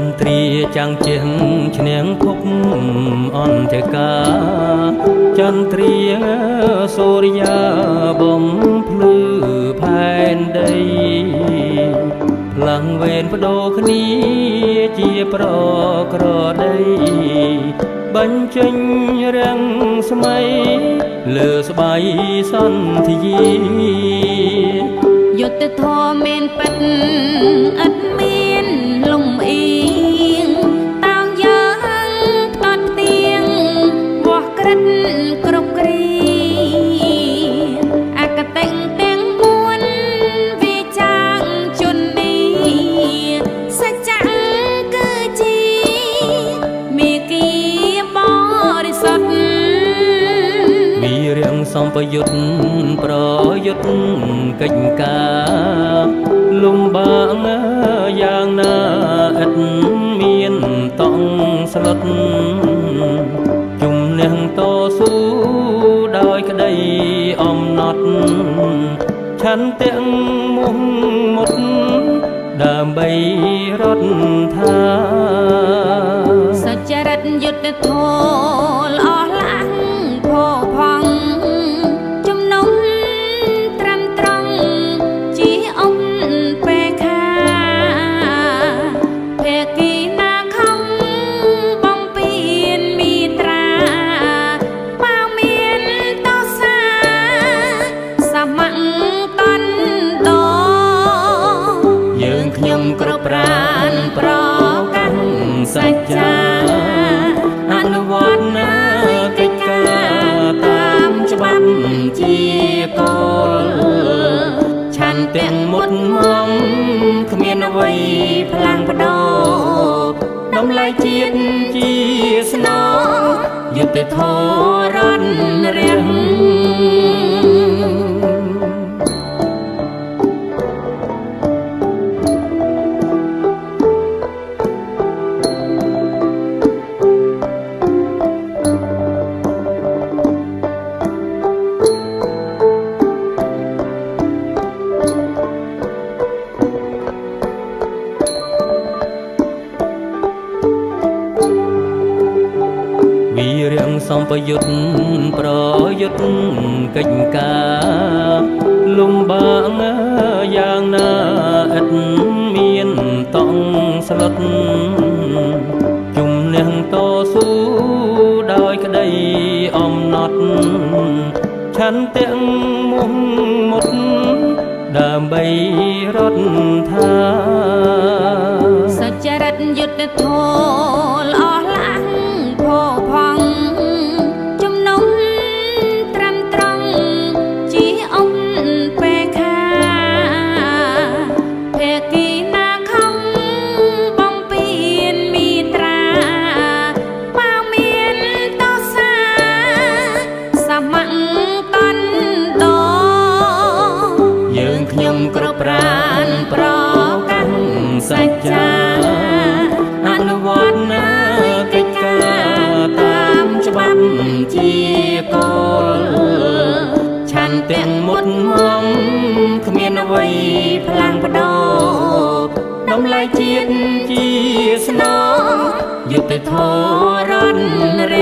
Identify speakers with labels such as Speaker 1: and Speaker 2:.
Speaker 1: ន្ទ្រាចាំងជាងឈ្នះភពអន្តកាចន្ទ្រាសូរិយាបំភ្លឺផែនដីផ្លាំងវេនបដូរគ្នាជាប្រក្រដីបញ្ចេញរាំងស្មៃលើស្បៃសន្ធិយា
Speaker 2: យុទ្ធធម៌មានពិតឥតមានលំអៀងតោងយើងតត់ទៀងវាស់ក្រិតគ្រប់គ្រាអកតេងទាំងពួនវាចាងជន់នេះសច្ចៈគឺជាមេគីបរិសុទ្ធ
Speaker 1: វីរាំងសម្បយុទ្ធប្រយុទ្ធកិច្ចការលំបាកយ៉ាងណាឥតមានតង់ស្លុតជំនះតស៊ូដោយក្តីអំណត់ឆន្ទៈមុខមុតដើម្បីរដ្ឋា
Speaker 2: សច្ចរិតយុទ្ធធម៌ល្អឡាំងផោផង់ជំនុំត្រឹមត្រង់ជាអំពេខាភេគីណាខំបំពេញមីត្រាបើមានតសាសមន្តនត
Speaker 1: យើងខ្ញុំគ្រប់ប្រានប្រកាន់សច្ចាអនុវត្តនាកិច្ចការតាមច្បាប់ជាគោលឆន្ទៈមុតមមគ្មានអ្វីផ្លាំងបដោតម្លៃជាតិជាស្នងយុត្តិធម៌រត់រាំងវីរាំងសម្បយុទ្ធប្រយុទ្ធកិច្ចការលំបាកយ៉ាងណាឥតមានតង់ស្លុតជំនះតស៊ូដោយក្តីអំណត់ឆន្ទៈមុខមុតដើម្បីរដ្ឋា
Speaker 2: សច្ចរិតយុទ្ធធម៌ល្អឡាំងផោផង់ជំនុំត្រឹមត្រង់ជាអំពេខាភេគីណាខំបំពេញមីត្រាបើមានតសាសមន្តនត
Speaker 1: យើងខ្ញុំគ្រប់ប្រានប្រកាន់សច្ចាអនុវត្តនាកិច្ចការតាមច្បាប់ជាគោលឆន្ទៈមុតមមគ្មានអ្វីផ្លាំងបដោតម្លៃជាតិជាស្នងយុត្តិធម៌រត់រា